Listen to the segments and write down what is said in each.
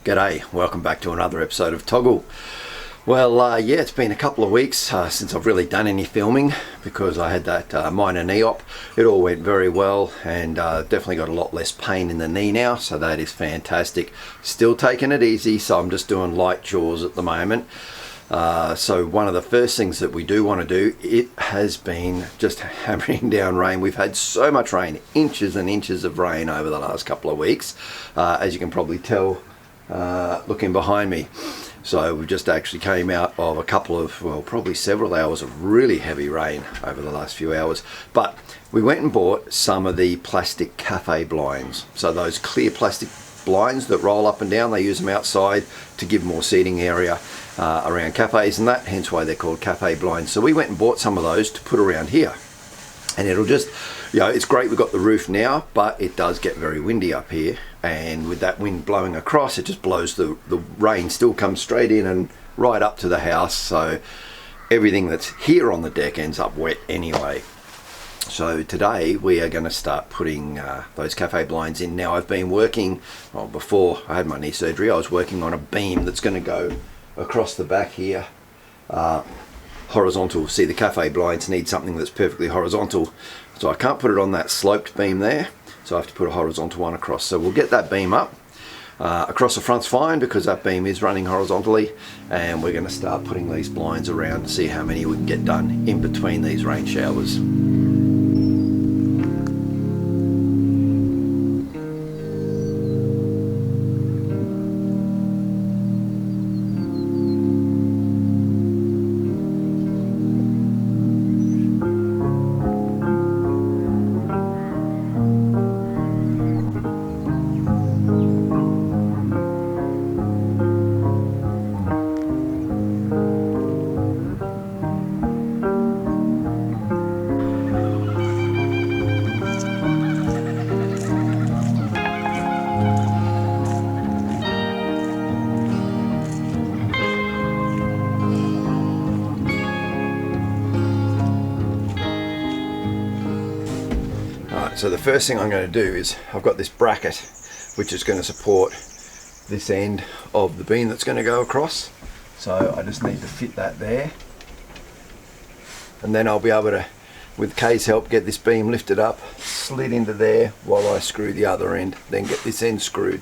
G'day, welcome back to another episode of TOGL. Well, yeah, it's been a couple of weeks since I've really done any filming because I had that minor knee op. It all went very well and definitely got a lot less pain in the knee now, so that is fantastic. Still taking it easy, so I'm just doing light chores at the moment. So one of the first things that we do want to do, it has been just hammering down rain. We've had so much rain, inches and inches of rain over the last couple of weeks, as you can probably tell looking behind me. So we just actually came out of a couple of, well, probably several hours of really heavy rain over the last few hours. But we went and bought some of the plastic cafe blinds. So those clear plastic blinds that roll up and down, they use them outside to give more seating area around cafes and that, hence why they're called cafe blinds. So we went and bought some of those to put around here. And it'll just, you know, it's great we've got the roof now, but it does get very windy up here. And with that wind blowing across, it just blows the rain still comes straight in and right up to the house. So everything that's here on the deck ends up wet anyway. So today we are going to start putting those cafe blinds in. Now I've been working, well, before I had my knee surgery, I was working on a beam that's going to go across the back here. Horizontal. See, the cafe blinds need something that's perfectly horizontal, so I can't put it on that sloped beam there, so I have to put a horizontal one across. So we'll get that beam up. Across the front's fine because that beam is running horizontally, and we're going to start putting these blinds around and see how many we can get done in between these rain showers. So the first thing I'm going to do is I've got this bracket which is going to support this end of the beam that's going to go across. So I just need to fit that there, and then I'll be able to, with Kay's help, get this beam lifted up, slid into there while I screw the other end, then get this end screwed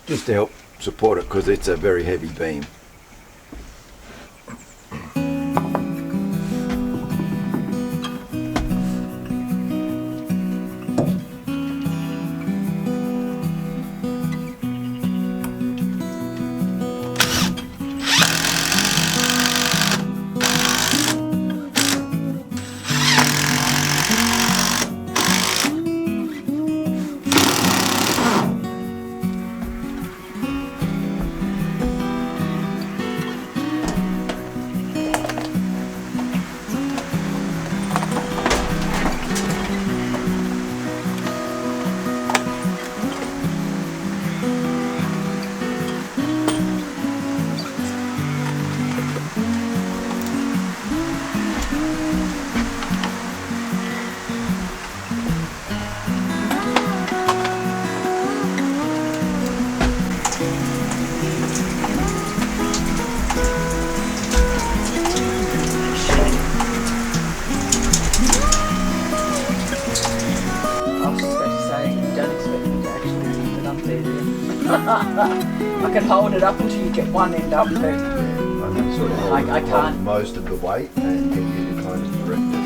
just to help support it because it's a very heavy beam. I can hold it up until you get one end up, but I can't. Most of the weight and get you to kind of direct it.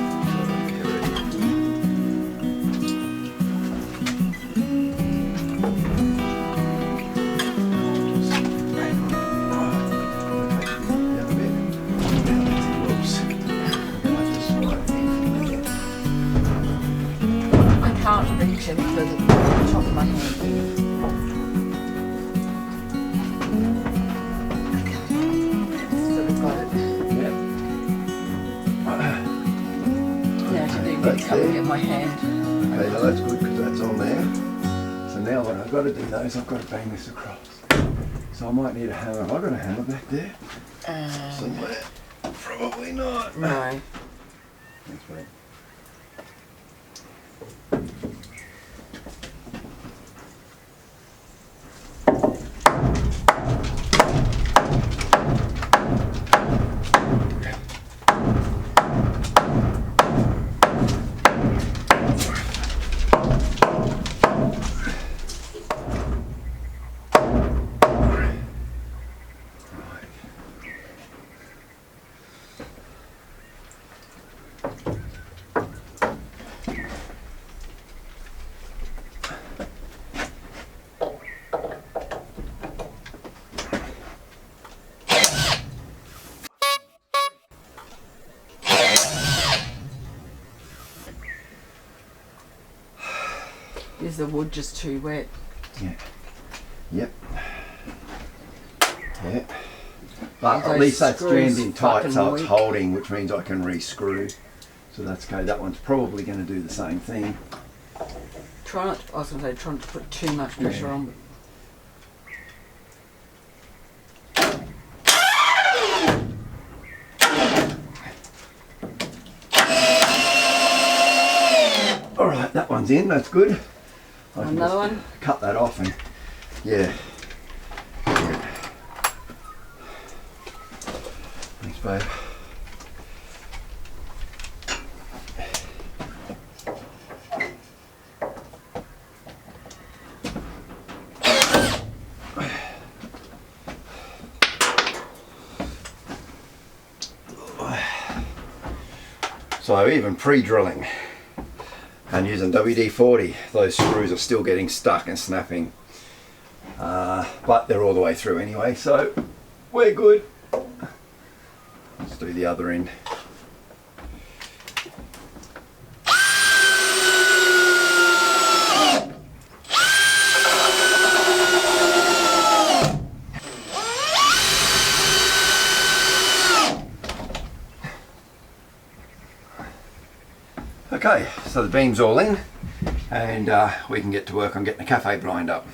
I can't reach it because of the top of my hand. That's there. In my hand. Okay, now that's good because that's on there. So now what I've got to do though is I've got to bang this across. So I might need a hammer. Have I got a hammer back there? Somewhere? Probably not. No. Thanks, mate. Is the wood just too wet? Yeah. Yep. Yeah. But at least that's jammed in tight, so it's holding, which means I can re-screw. So that's okay. That one's probably going to do the same thing. Try not. I was going to say, try not to put too much pressure on. All right, that one's in. That's good. Another one. Cut that off and yeah. Thanks, babe. So even pre-drilling and using WD-40, those screws are still getting stuck and snapping, but they're all the way through anyway, so we're good. Let's do the other end. Okay, so the beam's all in and we can get to work on getting the cafe blind up.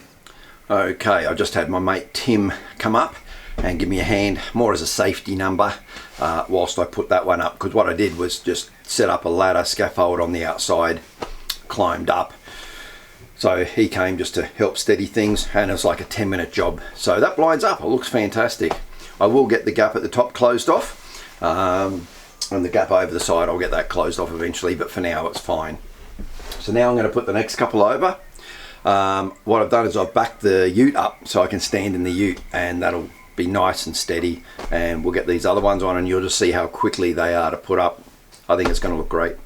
Okay, I just had my mate Tim come up and give me a hand, more as a safety number, whilst I put that one up, because what I did was just set up a ladder scaffold on the outside, climbed up. So he came just to help steady things, and it was like a 10-minute job. So that blinds up, it looks fantastic. I will get the gap at the top closed off. And the gap over the side, I'll get that closed off eventually, but for now it's fine. So now I'm going to put the next couple over. What I've done is I've backed the ute up so I can stand in the ute, and that'll be nice and steady, and we'll get these other ones on and you'll just see how quickly they are to put up. I think it's going to look great.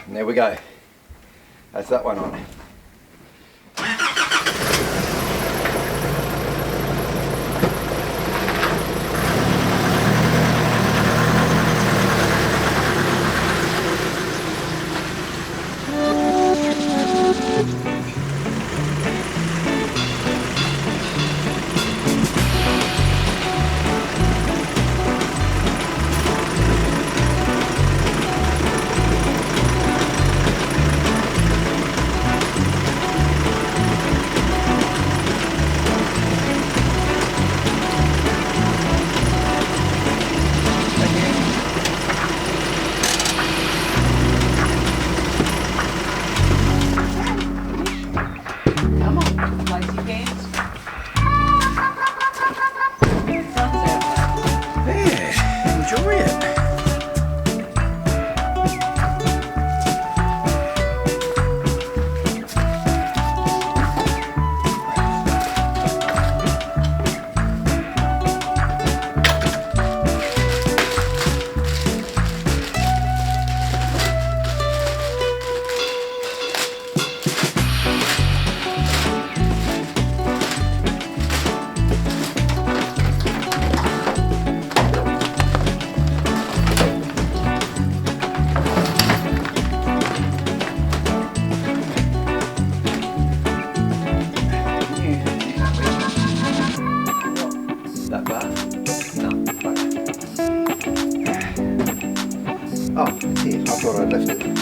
And there we go. That's that one on. Oh, it's here. I thought I left it.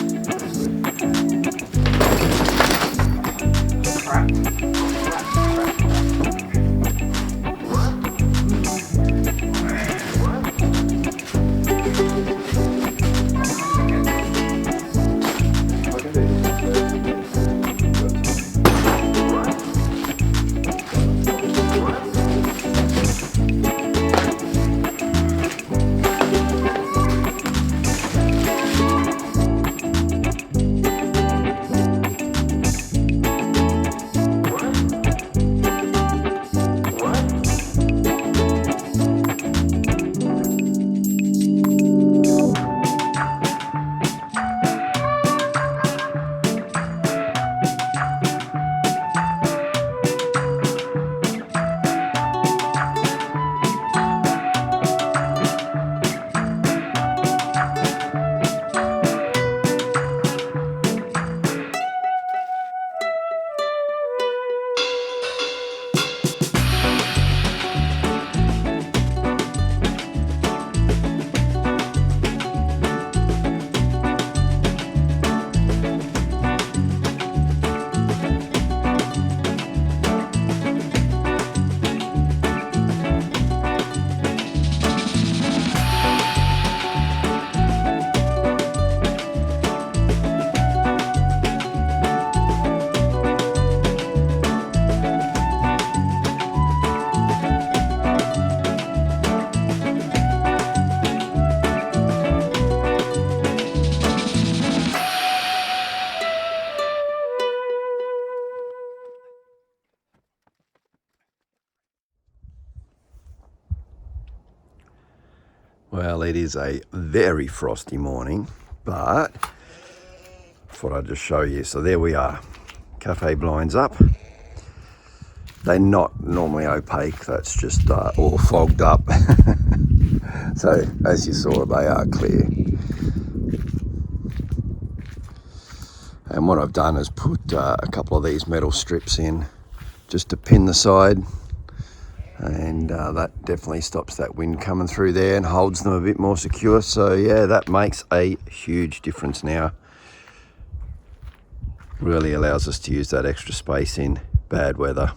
Well, it is a very frosty morning, but I thought I'd just show you. So there we are, cafe blinds up. They're not normally opaque, that's just all fogged up. So as you saw, they are clear. And what I've done is put a couple of these metal strips in just to pin the side, and that definitely stops that wind coming through there and holds them a bit more secure. So yeah, that makes a huge difference now. Really allows us to use that extra space in bad weather.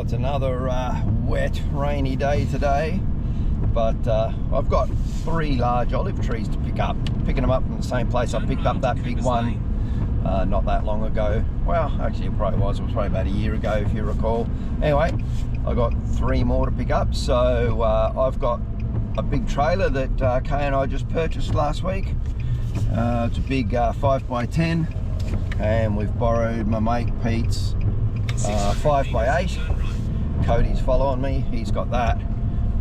It's another wet, rainy day today, but I've got 3 large olive trees to pick up. Picking them up from the same place I picked up that big one not that long ago. Well, actually it was probably about a year ago, if you recall. Anyway, I got 3 more to pick up. So I've got a big trailer that Kay and I just purchased last week. It's a big 5x10, and we've borrowed my mate Pete's 5x8. Cody's following me, he's got that.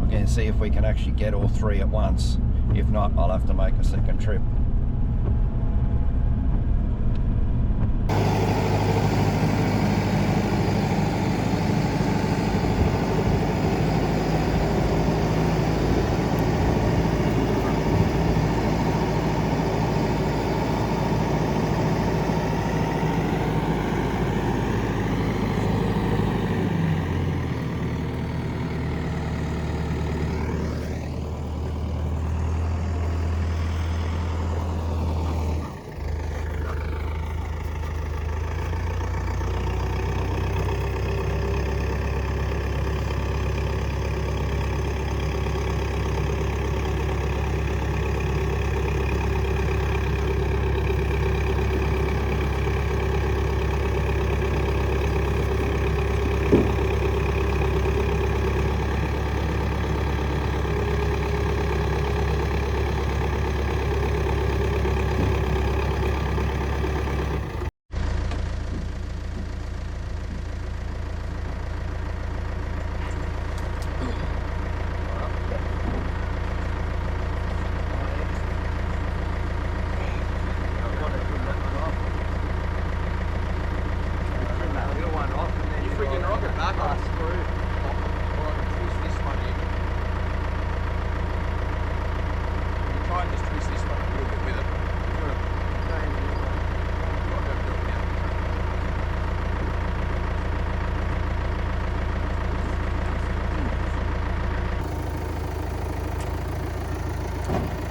We're going to see if we can actually get all 3 at once. If not, I'll have to make a second trip.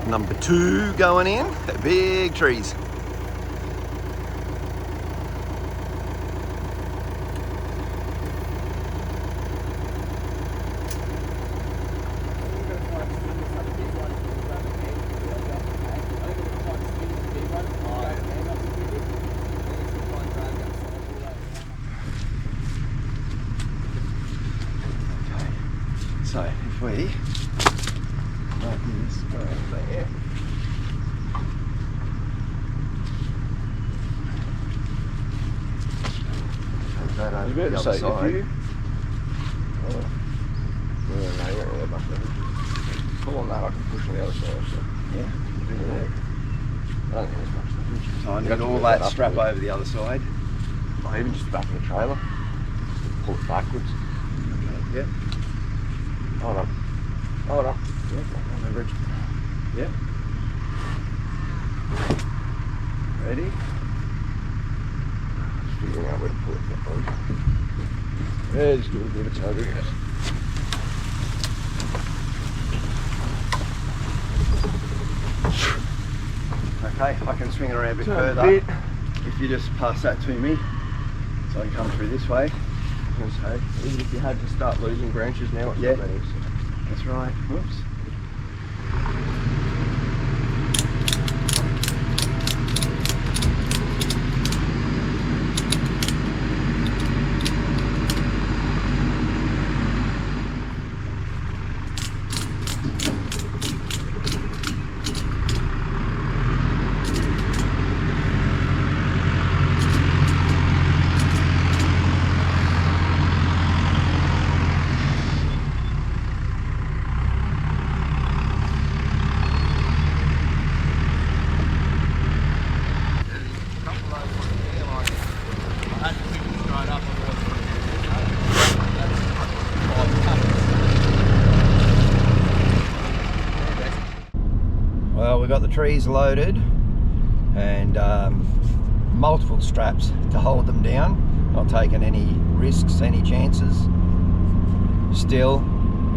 number 2 going in. They're big trees. So if we like this, go over there. Take that over the other side. Pull on that, I can push on the other side. So. Yeah. I don't think there's much. So I need all that strap over the other side. Or even just the back of the trailer. Pull it backwards. Yeah. Hold on. Hold on. Yeah. On the bridge. Yeah. Ready? Just figuring out where to pull it from. Yeah, just do a bit of tug, I guess. Okay, I can swing it around a bit So further. bit. If you just pass that to me, so I can come through this way. I was gonna say, even if you had to start losing branches now, it's Yeah. not that easy. That's right. Whoops. Well, we've got the trees loaded and multiple straps to hold them down. Not taking any risks, any chances. Still,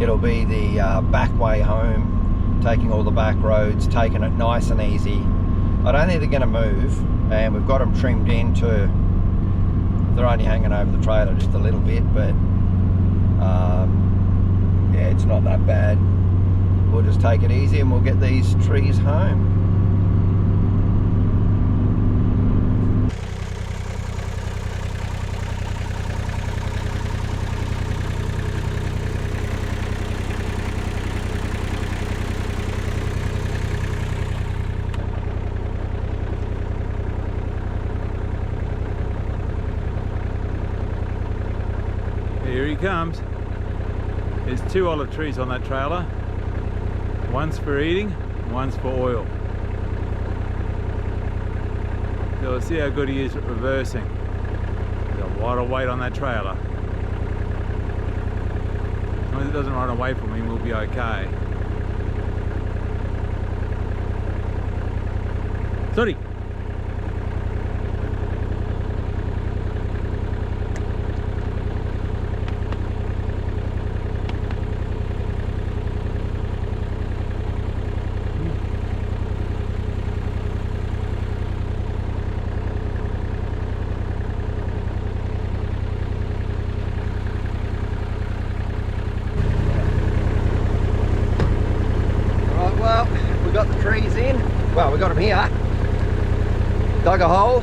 it'll be the back way home, taking all the back roads, taking it nice and easy. I don't think they're going to move, and we've got them trimmed in too. They're only hanging over the trailer just a little bit, but yeah, it's not that bad. We'll just take it easy and we'll get these trees home. Here he comes. There's 2 olive trees on that trailer. One's for eating, one's for oil. So we'll see how good he is at reversing. There's a lot of weight on that trailer. As long as it doesn't run away from him, we'll be okay. Sorry. Well, we got the trees in. Well, we got them here. Dug a hole.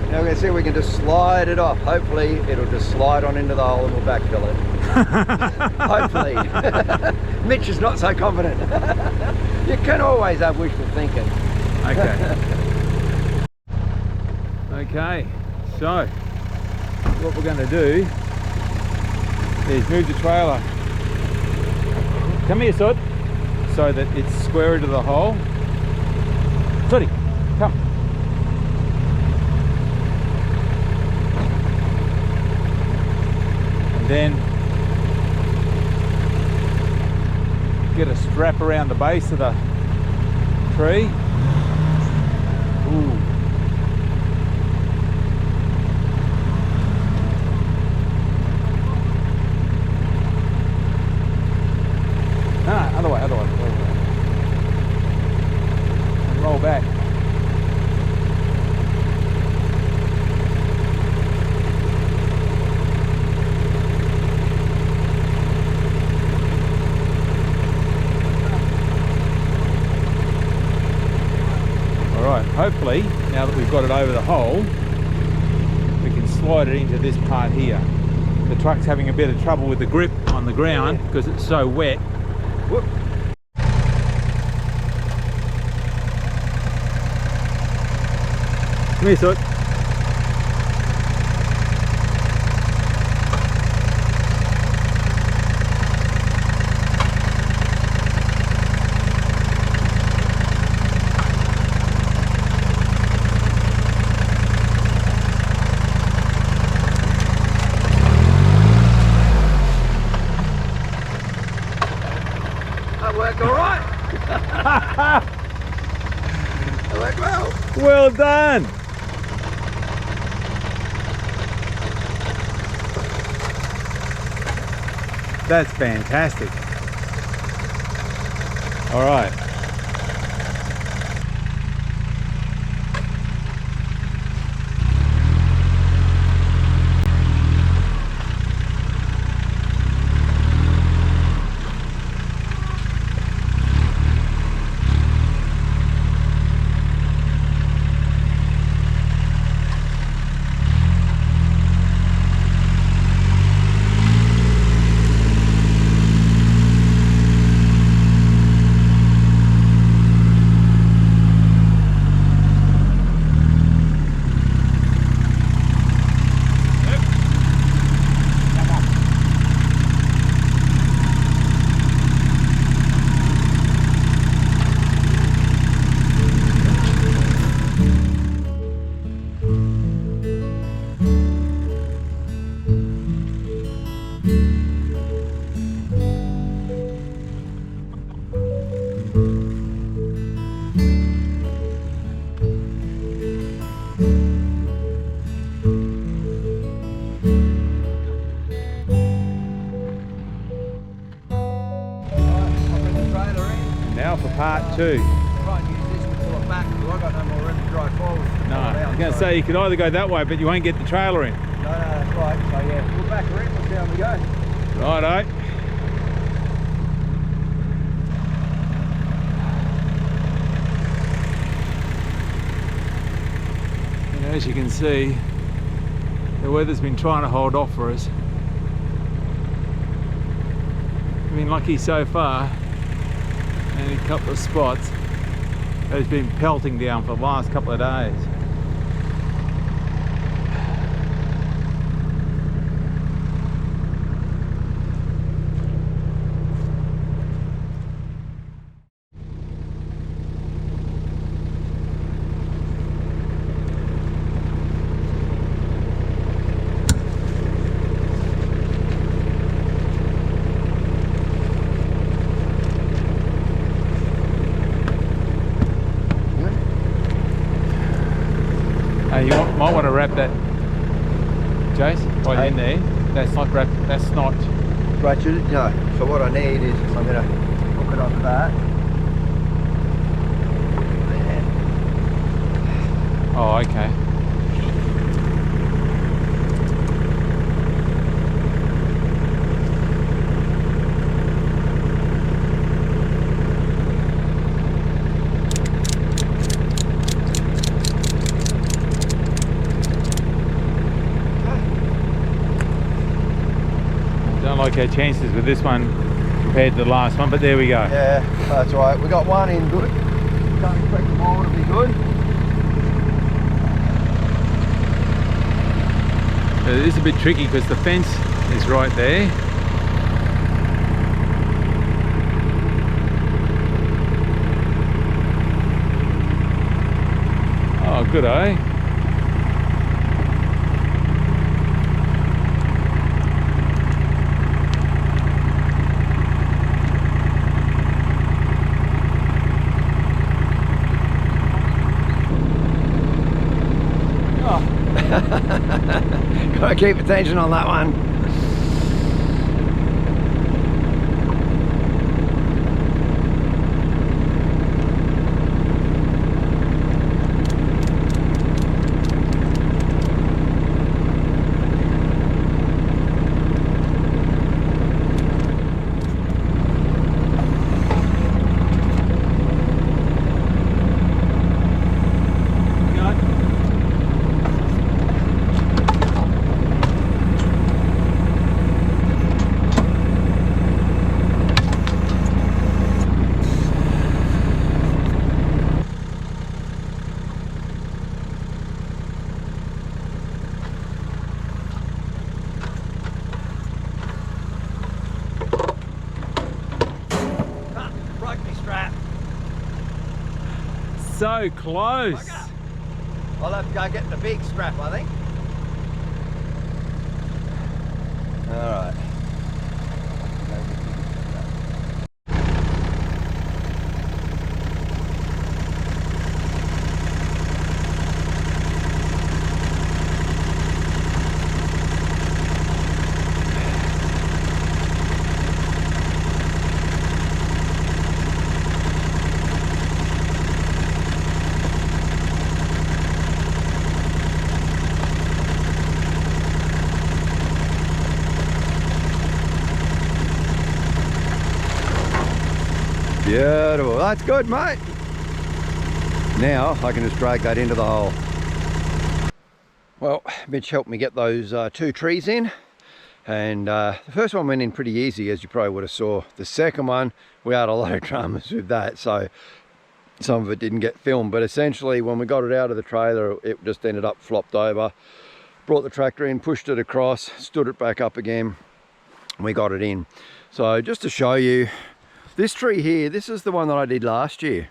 Now we're going to see if we can just slide it off. Hopefully it'll just slide on into the hole and we'll backfill it. Hopefully. Mitch is not so confident. You can always have wishful thinking. Okay. Okay, so what we're going to do is move the trailer. Come here, Sod. So that it's square into the hole. Soddy, come. And then get a strap around the base of the tree. Ooh. Other way. back. Alright, hopefully, now that we've got it over the hole, we can slide it into this part here. The truck's having a bit of trouble with the grip on the ground because it's so wet. Whoop. Come here, Soot. That worked all right. That worked well. Well done! That's fantastic. All right. Now for part two. Try and use this to pull it back because I've got no more room to drive forward. No, I was going to say you could either go that way, but you won't get the trailer in. No, that's right. So yeah, we'll back her in. We'll see how we go. Righto. And as you can see, the weather's been trying to hold off for us. We've been lucky so far. Only a couple of spots. It's been pelting down for the last couple of days. You might want to wrap that, Jace, while you're in there. That's not wrapped, that's not. Right, no. So what I need is I'm going to hook it onto that. Oh, okay. Don't like our chances with this one compared to the last one, but there we go. Yeah, that's right. We got one in good. Don't expect them all to be good. It is a bit tricky because the fence is right there. Oh, good, eh? Gotta keep attention on that one. So close. I'll have to go get the big scrap, I think. All right. Beautiful, that's good, mate. Now I can just drag that into the hole. Well, Mitch helped me get those 2 trees in, and the first one went in pretty easy, as you probably would have saw. The second one, we had a lot of dramas with that, so some of it didn't get filmed, but essentially when we got it out of the trailer, it just ended up flopped over. Brought the tractor in, pushed it across, stood it back up again, and we got it in. So just to show you, this tree here, this is the one that I did last year.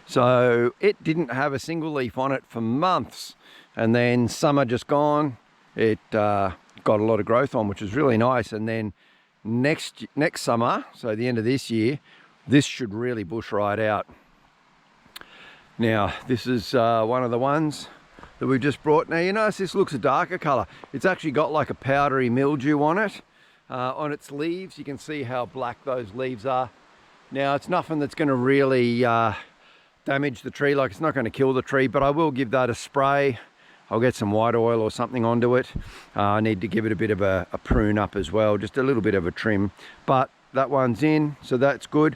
So it didn't have a single leaf on it for months, and then summer just gone, it got a lot of growth on, which was really nice. And then next summer, so the end of this year, this should really bush right out. Now this is one of the ones that we just brought. Now you notice this looks a darker color. It's actually got like a powdery mildew on it. On its leaves, you can see how black those leaves are. Now it's nothing that's going to really damage the tree, like it's not going to kill the tree, but I will give that a spray. I'll get some white oil or something onto it. I need to give it a bit of a prune up as well, just a little bit of a trim. But that one's in, so that's good.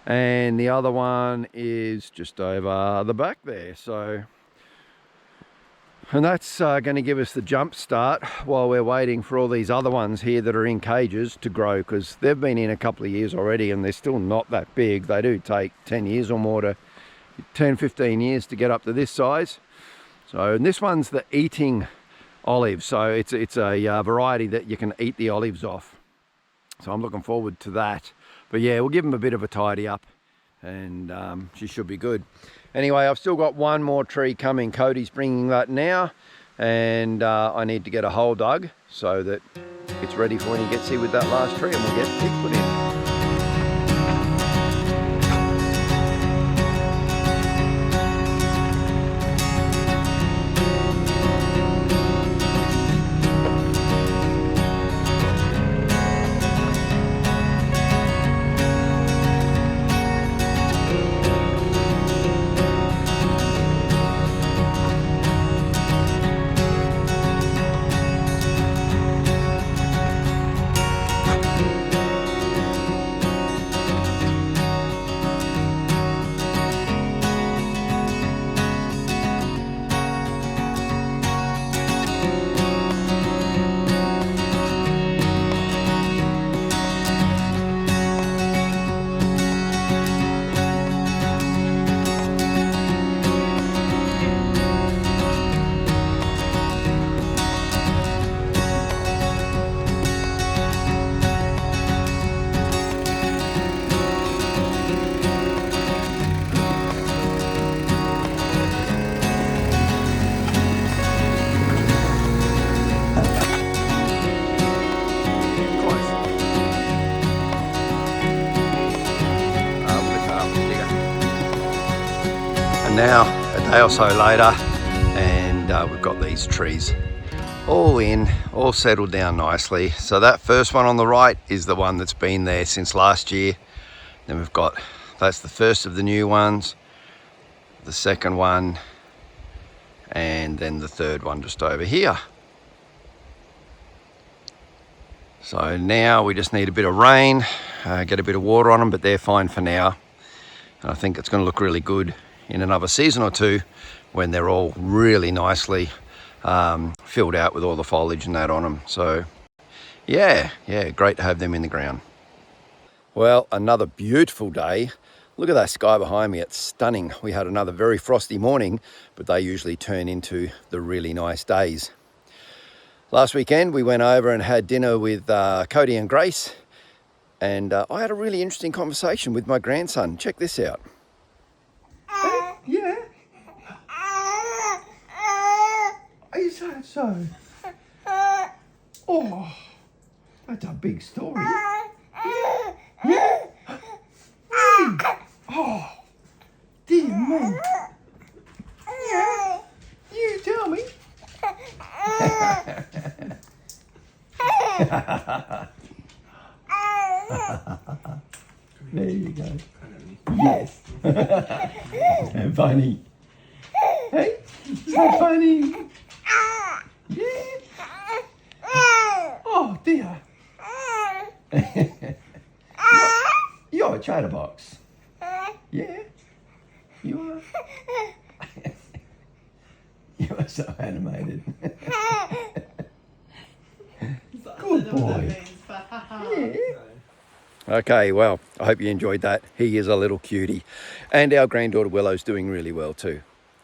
And the other one is just over the back there. So, and that's going to give us the jump start while we're waiting for all these other ones here that are in cages to grow, because they've been in a couple of years already and they're still not that big. They do take 10 years or more to 10-15 years to get up to this size. So, and this one's the eating olive, so it's a variety that you can eat the olives off. So I'm looking forward to that. But yeah, we'll give them a bit of a tidy up, and she should be good. Anyway, I've still got one more tree coming. Cody's bringing that now, and I need to get a hole dug so that it's ready for when he gets here with that last tree, and we'll get it put in. Now a day or so later, and we've got these trees all in, all settled down nicely. So that first one on the right is the one that's been there since last year. Then we've got, that's the first of the new ones, the second one, and then the third one just over here. So now we just need a bit of rain, get a bit of water on them, but they're fine for now. And I think it's going to look really good in another season or two when they're all really nicely filled out with all the foliage and that on them. So yeah, great to have them in the ground. Well, another beautiful day. Look at that sky behind me, it's stunning. We had another very frosty morning, but they usually turn into the really nice days. Last weekend we went over and had dinner with Cody and Grace, and I had a really interesting conversation with my grandson. Check this out. Yeah. so? Oh, that's a big story. Yeah. Oh, dear me. Yeah. You tell me. There you go. Yes. Funny. Hey, so funny. Yeah. Oh dear. You're a chatterbox. Yeah. You are. You are so animated. Good boy. Yeah. Okay, well, I hope you enjoyed that. He is a little cutie. And our granddaughter Willow's doing really well too.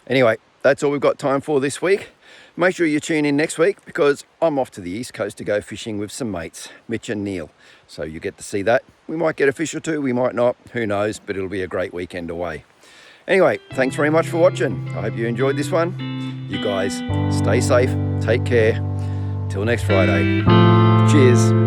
Anyway, that's all we've got time for this week. Make sure you tune in next week because I'm off to the East Coast to go fishing with some mates, Mitch and Neil. So you get to see that. We might get a fish or two, we might not, who knows, but it'll be a great weekend away. Anyway, thanks very much for watching. I hope you enjoyed this one. You guys, stay safe, take care. Till next Friday. Cheers.